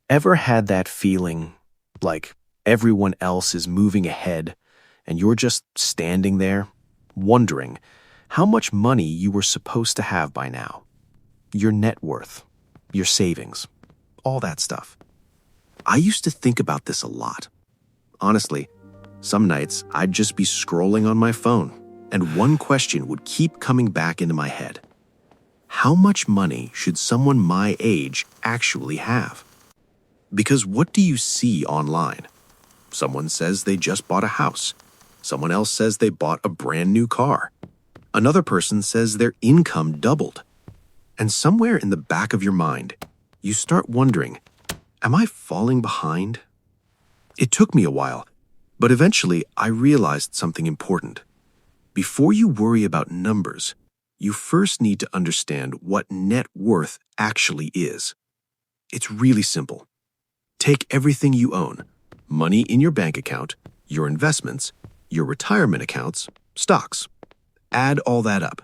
Ever had that feeling like everyone else is moving ahead and you're just standing there, wondering how much money you were supposed to have by now? Your net worth, your savings, all that stuff. I used to think about this a lot. Honestly, some nights I'd just be scrolling on my phone, and one question would keep coming back into my head. How much money should someone my age actually have? Because what do you see online? Someone says they just bought a house. Someone else says they bought a brand new car. Another person says their income doubled. And somewhere in the back of your mind, you start wondering, am I falling behind? It took me a while, but eventually I realized something important. Before you worry about numbers, you first need to understand what net worth actually is. It's really simple. Take everything you own, money in your bank account, your investments, your retirement accounts, stocks. Add all that up.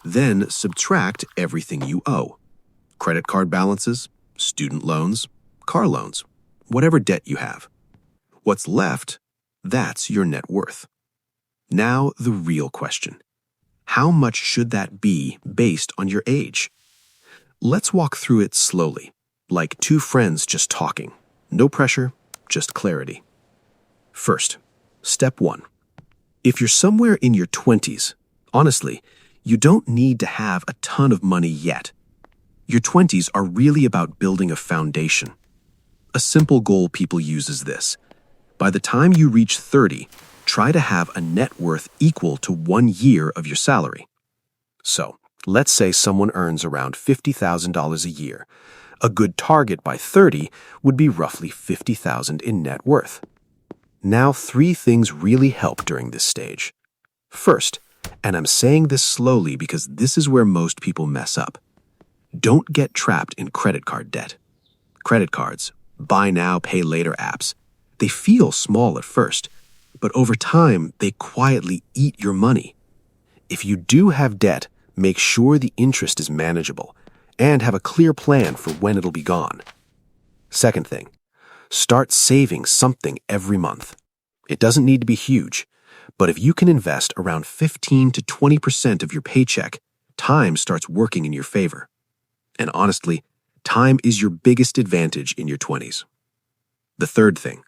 Then subtract everything you owe. Credit card balances, student loans, car loans, whatever debt you have. What's left, that's your net worth. Now the real question. How much should that be based on your age? Let's walk through it slowly, like two friends just talking. No pressure, just clarity. First, step 1. If you're somewhere in your 20s, honestly, you don't need to have a ton of money yet. Your 20s are really about building a foundation. A simple goal people use is this. By the time you reach 30, try to have a net worth equal to 1 year of your salary. So, let's say someone earns around $50,000 a year. A good target by 30 would be roughly $50,000 in net worth. Now, 3 things really help during this stage. First, and I'm saying this slowly because this is where most people mess up, don't get trapped in credit card debt. Credit cards, buy now, pay later apps, they feel small at first, but over time, they quietly eat your money. If you do have debt, make sure the interest is manageable and have a clear plan for when it'll be gone. Second thing, start saving something every month. It doesn't need to be huge, but if you can invest around 15 to 20% of your paycheck, time starts working in your favor. And honestly, time is your biggest advantage in your 20s. The third thing,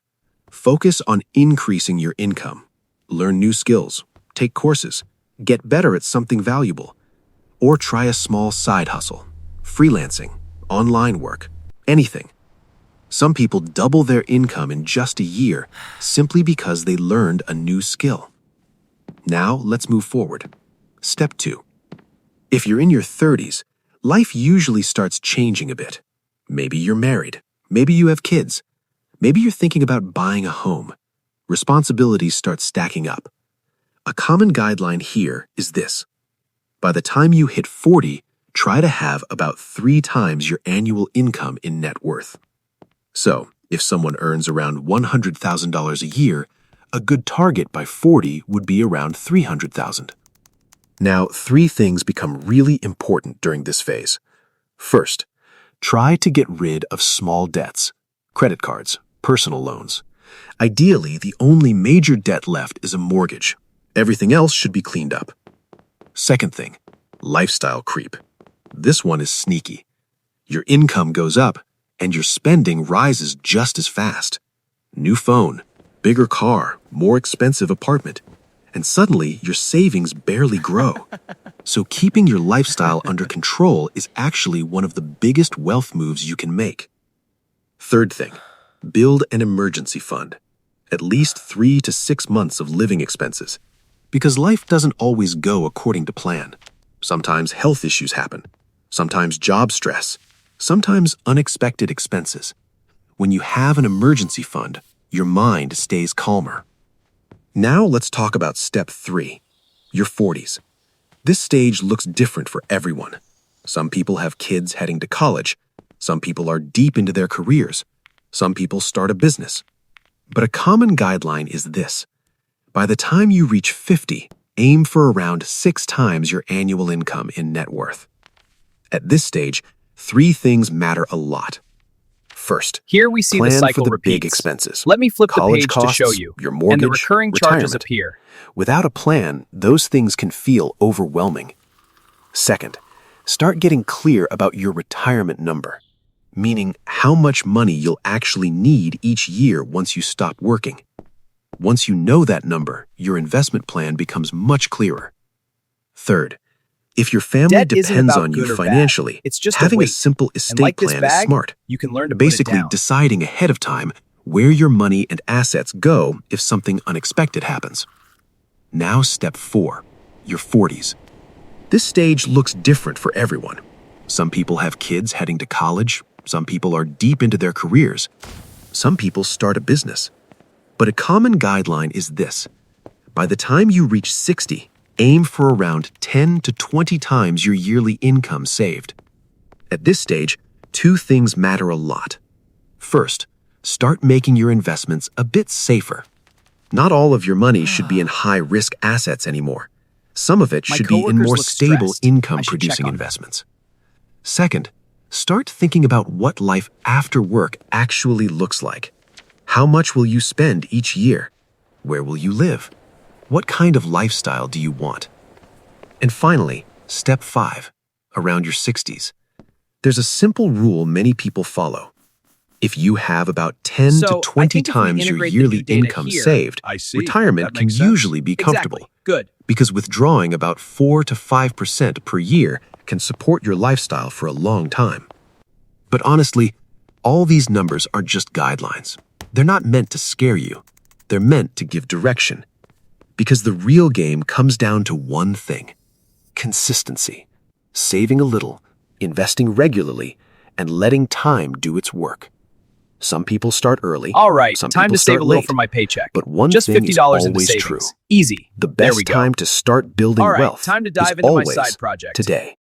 focus on increasing your income. Learn new skills, take courses, get better at something valuable, or try a small side hustle, freelancing, online work, anything. Some people double their income in just a year simply because they learned a new skill. Now let's move forward. Step 2. If you're in your 30s, life usually starts changing a bit. Maybe you're married. Maybe you have kids. Maybe you're thinking about buying a home. Responsibilities start stacking up. A common guideline here is this. By the time you hit 40, try to have about 3 times your annual income in net worth. So, if someone earns around $100,000 a year, a good target by 40 would be around $300,000. Now, 3 things become really important during this phase. First, try to get rid of small debts, credit cards, personal loans. Ideally, the only major debt left is a mortgage. Everything else should be cleaned up. Second thing, lifestyle creep. This one is sneaky. Your income goes up, and your spending rises just as fast. New phone, bigger car, more expensive apartment, and suddenly your savings barely grow. So keeping your lifestyle under control is actually one of the biggest wealth moves you can make. Third thing, build an emergency fund. At least 3 to 6 months of living expenses. Because life doesn't always go according to plan. Sometimes health issues happen. Sometimes job stress. Sometimes unexpected expenses. When you have an emergency fund, your mind stays calmer. Now let's talk about step 3, your 40s. This stage looks different for everyone. Some people have kids heading to college. Some people are deep into their careers. Some people start a business. But a common guideline is this. By the time you reach 50, aim for around 6 times your annual income in net worth. At this stage, 3 things matter a lot. First, Here we see the plan for cycle the big repeats. expenses. Let me flip the College page to show costs, you, your mortgage, and the recurring charges retirement. appear. Without a plan, those things can feel overwhelming. Second, start getting clear about your retirement number, meaning how much money you'll actually need each year once you stop working. Once you know that number, your investment plan becomes much clearer. Third, if your family Debt isn't depends about on you good or bad. financially, It's just having a weight. simple And estate like this plan is bag, smart. you can learn to Basically, put it down. deciding ahead of time where your money and assets go if something unexpected happens. Now step 4, your 40s. This stage looks different for everyone. Some people have kids heading to college, some people are deep into their careers, some people start a business. But a common guideline is this: by the time you reach 60, aim for around 10 to 20 times your yearly income saved. At this stage, 2 things matter a lot. First, start making your investments a bit safer. Not all of your money should be in high-risk assets anymore. Some of it My should be in coworkers more look stable stressed. I should income-producing check on them. investments. Second, start thinking about what life after work actually looks like. How much will you spend each year? Where will you live? What kind of lifestyle do you want? And finally, step 5, around your 60s. There's a simple rule many people follow. If you have about 10 So, to I 20 think if we times your integrate the yearly new data income here- saved, I see. retirement That can makes sense. usually be comfortable. Exactly. Good. Because withdrawing about 4 to 5% per year can support your lifestyle for a long time. But honestly, all these numbers are just guidelines. They're not meant to scare you. They're meant to give direction. Because the real game comes down to one thing: consistency. Saving a little, investing regularly, and letting time do its work. Some people start early. All right, some time people to save start a little late. from my paycheck. But one Just thing is $50 into always savings. true. Easy. The There best we go. time to start building All right, wealth time to is dive into my always side project. today.